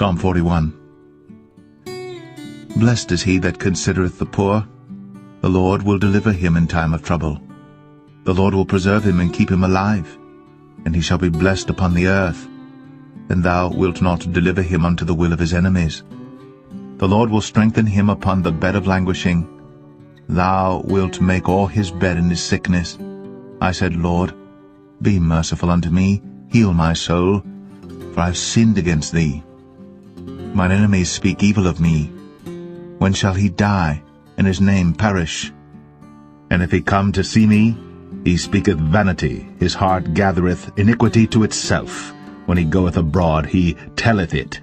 Psalm 41. Blessed is he that considereth the poor. The Lord will deliver him in time of trouble. The Lord will preserve him and keep him alive, and he shall be blessed upon the earth. And thou wilt not deliver him unto the will of his enemies. The Lord will strengthen him upon the bed of languishing. Thou wilt make all his bed in his sickness. I said, Lord, be merciful unto me, heal my soul, for I have sinned against thee. Mine enemies speak evil of me. When shall he die, and his name perish? And if he come to see me, he speaketh vanity, his heart gathereth iniquity to itself. When he goeth abroad, he telleth it.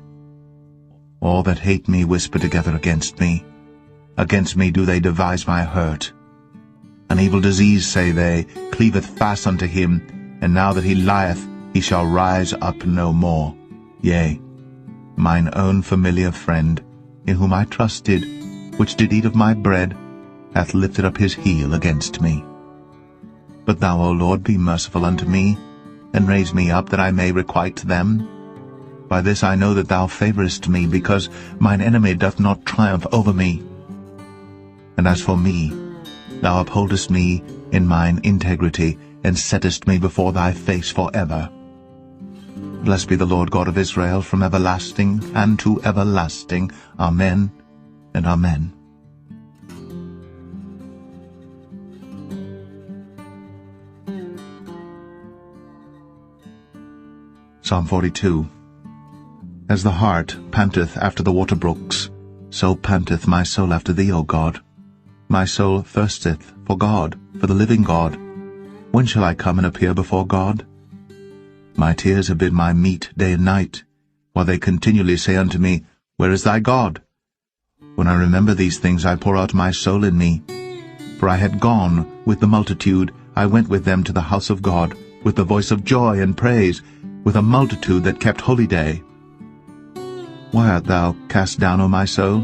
All that hate me whisper together against me. Against me do they devise my hurt. An evil disease, say they, cleaveth fast unto him, and now that he lieth, he shall rise up no more. Yea, mine own familiar friend, in whom I trusted, which did eat of my bread, hath lifted up his heel against me. But thou, O Lord, be merciful unto me, and raise me up, that I may requite them. By this I know that thou favorest me, because mine enemy doth not triumph over me. And as for me, thou upholdest me in mine integrity, and settest me before thy face for ever. Blessed be the Lord God of Israel from everlasting and to everlasting. Amen and amen. Psalm 42. As the hart panteth after the water brooks, so panteth my soul after thee, O God. My soul thirsteth for God, for the living God. When shall I come and appear before God? My tears have been my meat day and night, while they continually say unto me, Where is thy God? When I remember these things, I pour out my soul in me. For I had gone with the multitude, I went with them to the house of God, with the voice of joy and praise, with a multitude that kept holy day. Why art thou cast down, O my soul?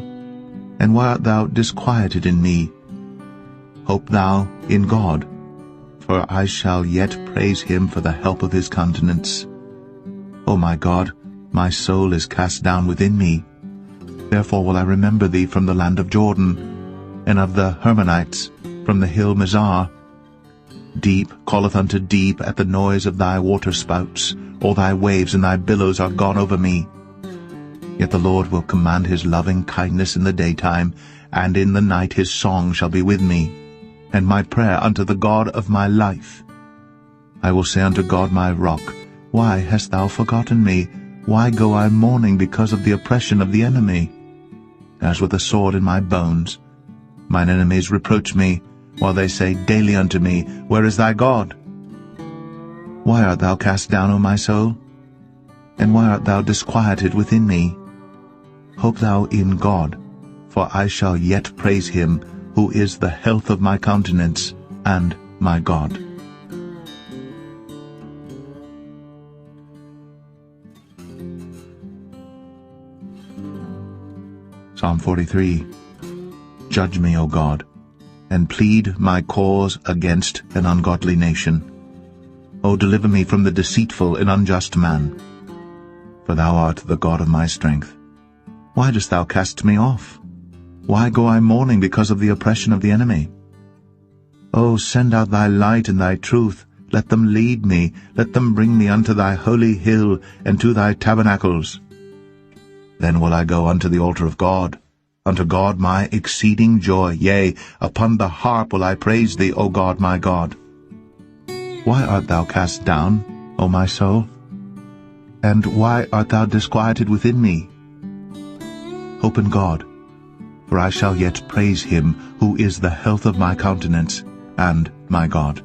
And why art thou disquieted in me? Hope thou in God, for I shall yet praise him for the help of his countenance. O my God, my soul is cast down within me. Therefore will I remember thee from the land of Jordan, and of the Hermonites, from the hill Mizar. Deep calleth unto deep at the noise of thy waterspouts. All thy waves and thy billows are gone over me. Yet the Lord will command his loving kindness in the daytime, and in the night his song shall be with me, and my prayer unto the God of my life. I will say unto God my rock, Why hast thou forgotten me? Why go I mourning because of the oppression of the enemy? As with a sword in my bones, mine enemies reproach me, while they say daily unto me, Where is thy God? Why art thou cast down, O my soul? And why art thou disquieted within me? Hope thou in God, for I shall yet praise him, who is the health of my countenance and my God. Psalm 43. Judge me, O God, and plead my cause against an ungodly nation. O deliver me from the deceitful and unjust man. For thou art the God of my strength. Why dost thou cast me off? Why go I mourning because of the oppression of the enemy? O send out thy light and thy truth. Let them lead me. Let them bring me unto thy holy hill and to thy tabernacles. Then will I go unto the altar of God, unto God my exceeding joy. Yea, upon the harp will I praise thee, O God my God. Why art thou cast down, O my soul? And why art thou disquieted within me? Hope in God, for I shall yet praise him, who is the health of my countenance and my God.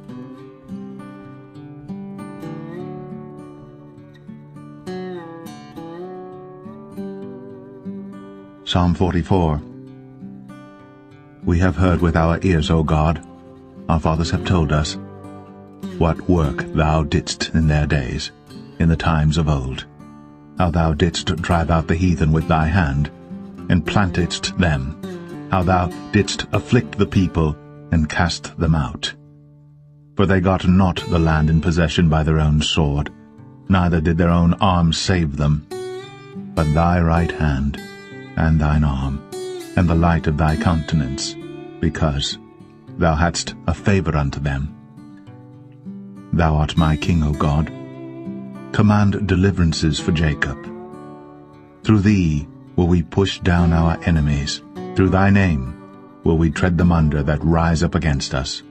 Psalm 44. We have heard with our ears, O God, our fathers have told us, what work thou didst in their days, in the times of old, how thou didst drive out the heathen with thy hand, and plantedst them, how thou didst afflict the people, and cast them out. For they got not the land in possession by their own sword, neither did their own arm save them. but thy right hand, and thine arm, and the light of thy countenance, because thou hadst a favour unto them. Thou art my King, O God. Command deliverances for Jacob. Through thee will we push down our enemies. Through thy name will we tread them under that rise up against us.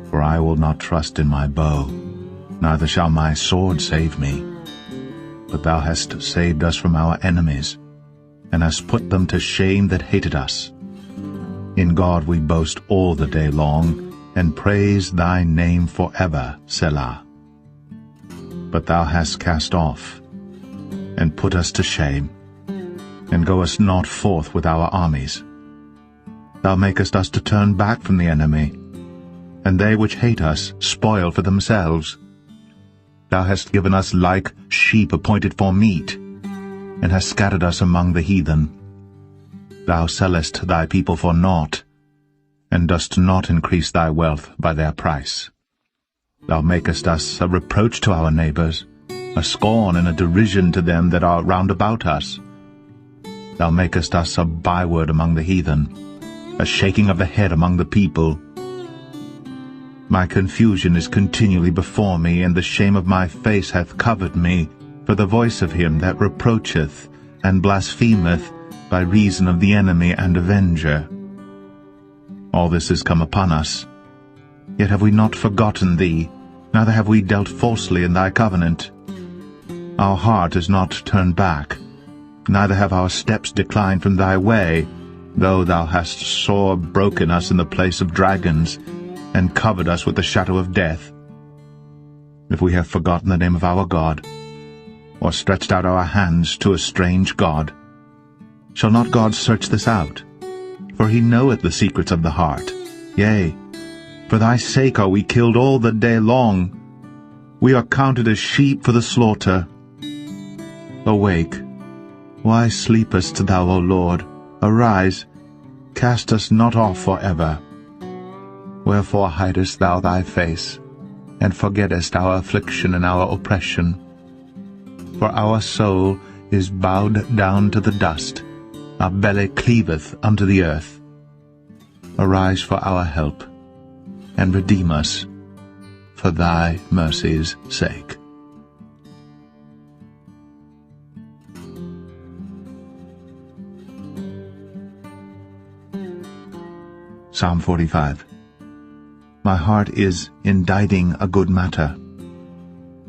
For I will not trust in my bow, neither shall my sword save me. But thou hast saved us from our enemies, and hast put them to shame that hated us. In God we boast all the day long, and praise thy name forever, Selah. But thou hast cast off, and put us to shame, and goest not forth with our armies. Thou makest us to turn back from the enemy, and they which hate us spoil for themselves. Thou hast given us like sheep appointed for meat, and hast scattered us among the heathen. Thou sellest thy people for naught, and dost not increase thy wealth by their price. Thou makest us a reproach to our neighbours, a scorn and a derision to them that are round about us. Thou makest us a byword among the heathen, a shaking of the head among the people. My confusion is continually before me, and the shame of my face hath covered me, for the voice of him that reproacheth and blasphemeth by reason of the enemy and avenger. All this is come upon us. Yet have we not forgotten thee, neither have we dealt falsely in thy covenant. Our heart is not turned back, neither have our steps declined from thy way, though thou hast sore broken us in the place of dragons, and covered us with the shadow of death. If we have forgotten the name of our God, or stretched out our hands to a strange God, shall not God search this out? For he knoweth the secrets of the heart. Yea, for thy sake are we killed all the day long. We are counted as sheep for the slaughter. Awake, why sleepest thou, O Lord? Arise, cast us not off for ever. Wherefore hidest thou thy face, and forgettest our affliction and our oppression? For our soul is bowed down to the dust, our belly cleaveth unto the earth. Arise for our help, and redeem us for thy mercy's sake. Psalm 45. My heart is inditing a good matter.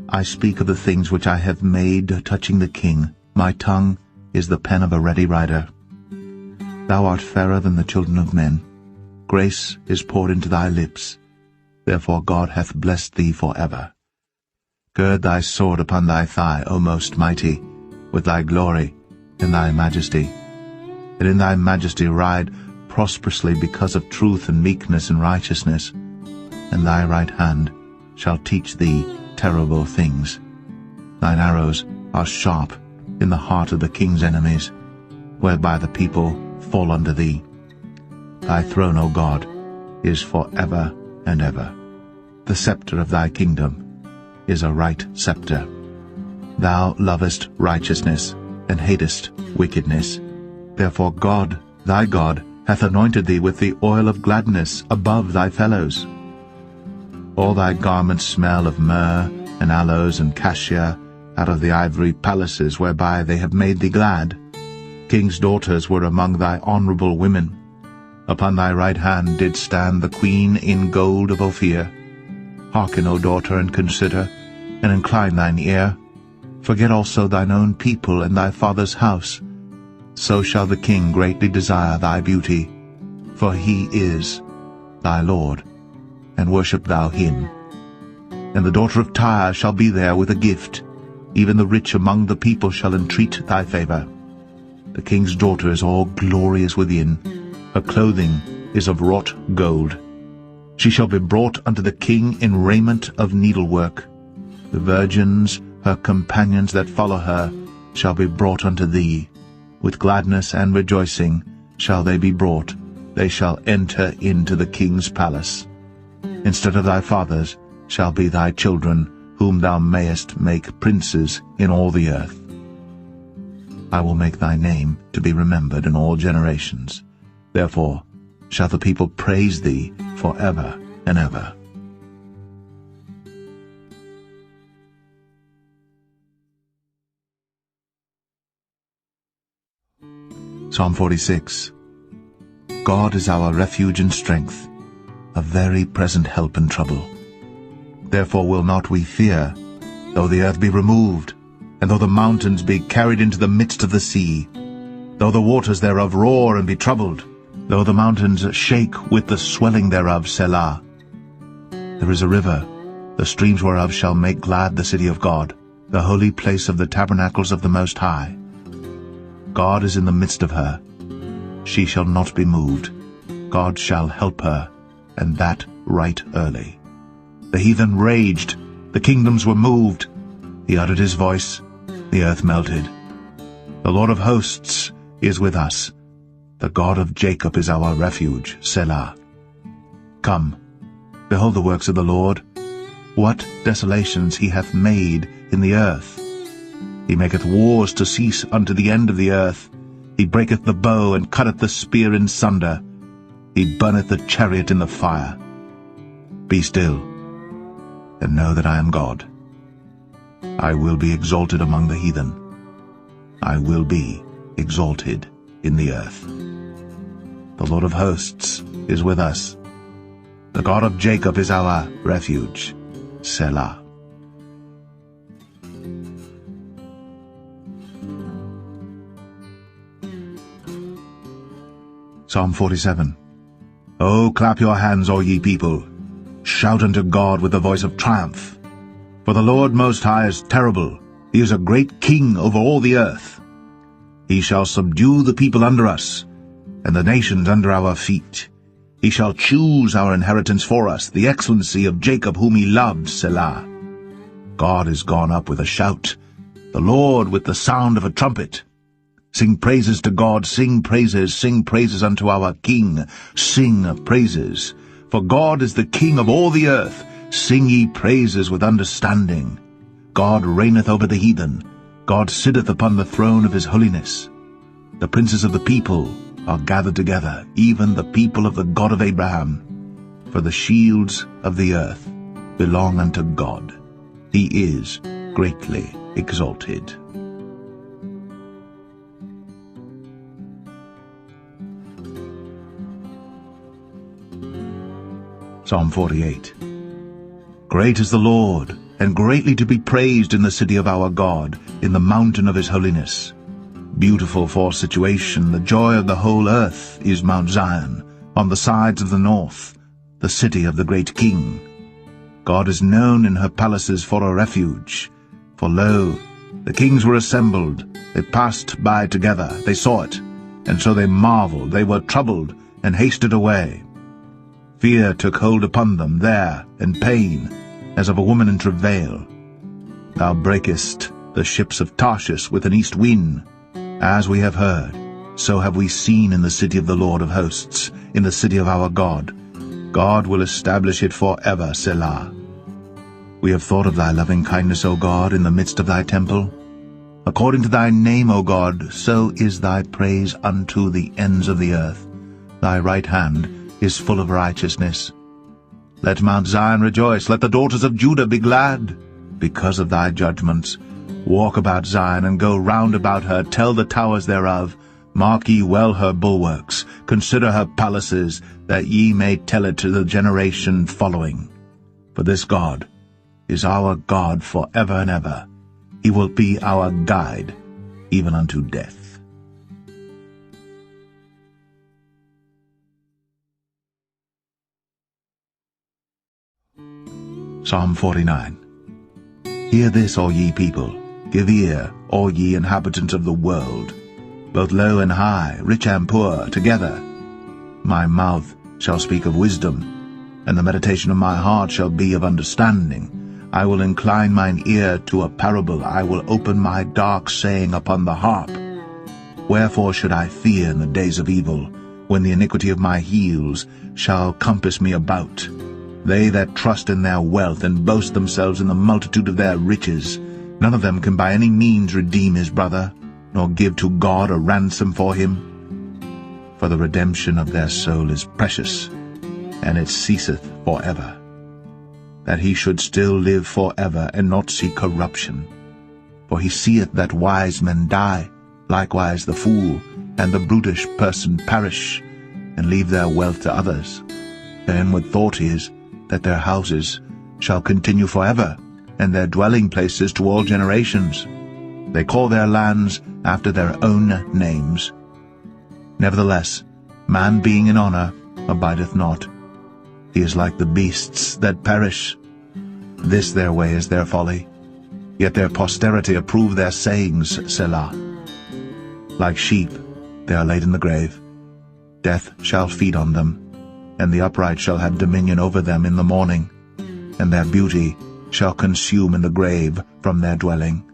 I speak of the things which I have made touching the king. My tongue is the pen of a ready writer. Thou art fairer than the children of men. Grace is poured into thy lips. Therefore God hath blessed thee for ever. Gird thy sword upon thy thigh, O most mighty, with thy glory and thy majesty. And in thy majesty ride prosperously because of truth and meekness and righteousness. And thy right hand shall teach thee terrible things. Thine arrows are sharp in the heart of the king's enemies, whereby the people fall under thee. Thy throne, O God, is for ever and ever. The sceptre of thy kingdom is a right sceptre. Thou lovest righteousness, and hatest wickedness. Therefore God, thy God, hath anointed thee with the oil of gladness above thy fellows. All thy garments smell of myrrh, and aloes, and cassia, out of the ivory palaces whereby they have made thee glad. King's daughters were among thy honourable women. Upon thy right hand did stand the queen in gold of Ophir. Hearken, O daughter, and consider, and incline thine ear. Forget also thine own people and thy father's house. So shall the king greatly desire thy beauty, for he is thy Lord, and worship thou him. And the daughter of Tyre shall be there with a gift, even the rich among the people shall entreat thy favour. The king's daughter is all glorious within, her clothing is of wrought gold. She shall be brought unto the king in raiment of needlework. The virgins, her companions that follow her, shall be brought unto thee. With gladness and rejoicing shall they be brought. They shall enter into the king's palace. Instead of thy fathers shall be thy children, whom thou mayest make princes in all the earth. I will make thy name to be remembered in all generations. Therefore shall the people praise thee forever and ever. Psalm 46. God is our refuge and strength, a very present help in trouble. Therefore will not we fear, though the earth be removed, and though the mountains be carried into the midst of the sea, though the waters thereof roar and be troubled, though the mountains shake with the swelling thereof, Selah. There is a river, the streams whereof shall make glad the city of God, the holy place of the tabernacles of the Most High. God is in the midst of her. She shall not be moved. God shall help her, and that right early. The heathen raged, the kingdoms were moved. He uttered his voice, the earth melted. The Lord of hosts is with us. The God of Jacob is our refuge, Selah. Come, behold the works of the Lord. What desolations he hath made in the earth! He maketh wars to cease unto the end of the earth. He breaketh the bow, and cutteth the spear in sunder. He burneth the chariot in the fire. Be still, and know that I am God. I will be exalted among the heathen. I will be exalted in the earth. The Lord of hosts is with us. The God of Jacob is our refuge, Selah. Psalm 47. O clap your hands, all ye people. Shout unto God with the voice of triumph. For the Lord Most High is terrible. He is a great king over all the earth. He shall subdue the people under us, and the nations under our feet. He shall choose our inheritance for us, the excellency of Jacob whom he loved, Selah. God is gone up with a shout, the Lord with the sound of a trumpet. Sing praises to God, sing praises unto our King, sing praises. For God is the King of all the earth, sing ye praises with understanding. God reigneth over the heathen, God sitteth upon the throne of his holiness. The princes of the people are gathered together, even the people of the God of Abraham. For the shields of the earth belong unto God. He is greatly exalted. Psalm 48. Great is the Lord, and greatly to be praised in the city of our God, in the mountain of his holiness. Beautiful for situation, the joy of the whole earth is Mount Zion, on the sides of the north, the city of the great King. God is known in her palaces for a refuge. For lo, the kings were assembled, they passed by together, they saw it, and so they marveled, they were troubled, and hasted away. Fear took hold upon them there, and pain, as of a woman in travail. Thou breakest the ships of Tarshish with an east wind. As we have heard, so have we seen in the city of the Lord of hosts, in the city of our God. God will establish it forever, Selah. We have thought of thy loving kindness, O God, in the midst of thy temple. According to thy name, O God, so is thy praise unto the ends of the earth. Thy right hand is full of righteousness. Let Mount Zion rejoice, let the daughters of Judah be glad, because of thy judgments. Walk about Zion, and go round about her, tell the towers thereof, mark ye well her bulwarks, consider her palaces, that ye may tell it to the generation following. For this God is our God for ever and ever. He will be our guide, even unto death. Psalm 49. Hear this, all ye people, give ear, all ye inhabitants of the world, both low and high, rich and poor, together. My mouth shall speak of wisdom, and the meditation of my heart shall be of understanding. I will incline mine ear to a parable, I will open my dark saying upon the harp. Wherefore should I fear in the days of evil, when the iniquity of my heels shall compass me about? They that trust in their wealth and boast themselves in the multitude of their riches, none of them can by any means redeem his brother. nor give to God a ransom for him? For the redemption of their soul is precious, and it ceaseth for ever. That he should still live for ever, and not see corruption. For he seeth that wise men die, likewise the fool and the brutish person perish, and leave their wealth to others. Their inward thought is that their houses shall continue forever, and their dwelling places to all generations. They call their lands after their own names. Nevertheless, man being in honor abideth not. He is like the beasts that perish. This their way is their folly, yet their posterity approve their sayings, Selah. Like sheep they are laid in the grave. Death shall feed on them, and the upright shall have dominion over them in the morning, and their beauty shall consume in the grave from their dwelling.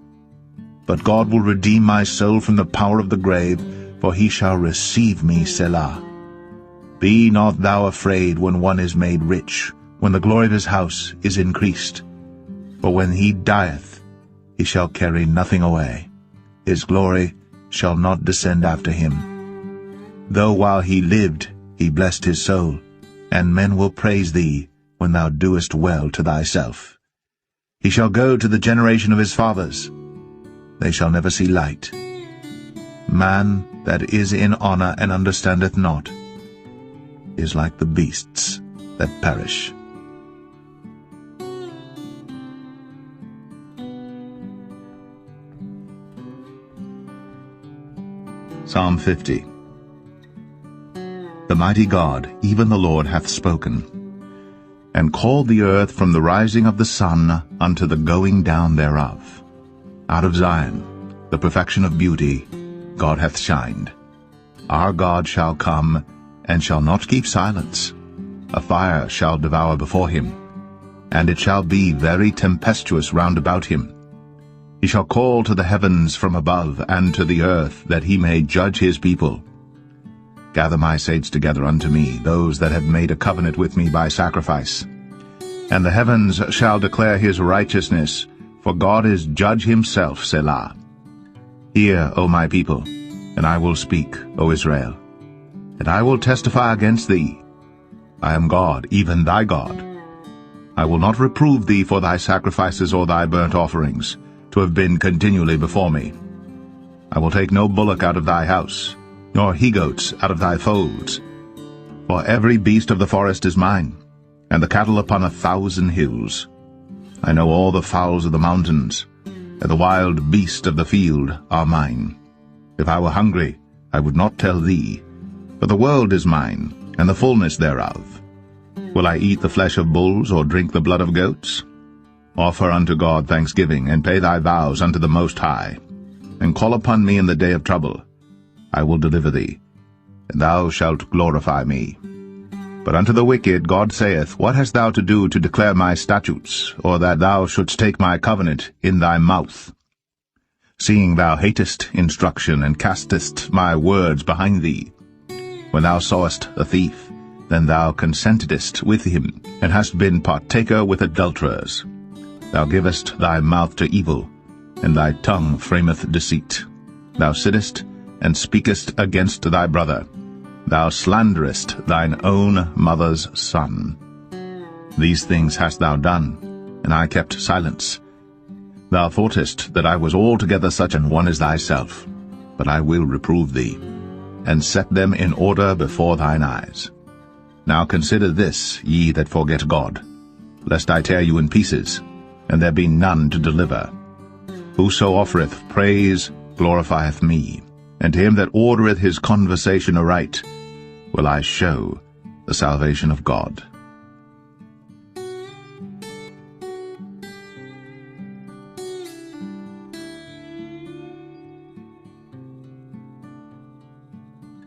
But God will redeem my soul from the power of the grave, for he shall receive me, Selah. Be not thou afraid when one is made rich, when the glory of his house is increased. For when he dieth, he shall carry nothing away. His glory shall not descend after him. Though while he lived he blessed his soul, and men will praise thee when thou doest well to thyself. He shall go to the generation of his fathers. They shall never see light. Man that is in honor and understandeth not is like the beasts that perish. Psalm 50. The mighty God, even the Lord, hath spoken, and called the earth from the rising of the sun unto the going down thereof. Out of Zion, the perfection of beauty, God hath shined. Our God shall come, and shall not keep silence. A fire shall devour before him, and it shall be very tempestuous round about him. He shall call to the heavens from above, and to the earth, that he may judge his people. Gather my saints together unto me, those that have made a covenant with me by sacrifice. And the heavens shall declare his righteousness, for God is judge himself, Selah. Hear, O my people, and I will speak, O Israel. And I will testify against thee. I am God, even thy God. I will not reprove thee for thy sacrifices or thy burnt offerings, to have been continually before me. I will take no bullock out of thy house, nor he-goats out of thy folds. For every beast of the forest is mine, and the cattle upon 1,000 hills. I know all the fowls of the mountains, and the wild beasts of the field are mine. If I were hungry, I would not tell thee, for the world is mine, and the fullness thereof. Will I eat the flesh of bulls, or drink the blood of goats? Offer unto God thanksgiving, and pay thy vows unto the Most High, and call upon me in the day of trouble. I will deliver thee, and thou shalt glorify me. But unto the wicked God saith, What hast thou to do to declare my statutes, or that thou shouldst take my covenant in thy mouth? Seeing thou hatest instruction, and castest my words behind thee. When thou sawest a thief, then thou consentedst with him, and hast been partaker with adulterers. Thou givest thy mouth to evil, and thy tongue frameth deceit. Thou sittest and speakest against thy brother. Thou slanderest thine own mother's son. These things hast thou done, and I kept silence. Thou thoughtest that I was altogether such an one as thyself, but I will reprove thee, and set them in order before thine eyes. Now consider this, ye that forget God, lest I tear you in pieces, and there be none to deliver. Whoso offereth praise glorifieth me, and to him that ordereth his conversation aright will I show the salvation of God.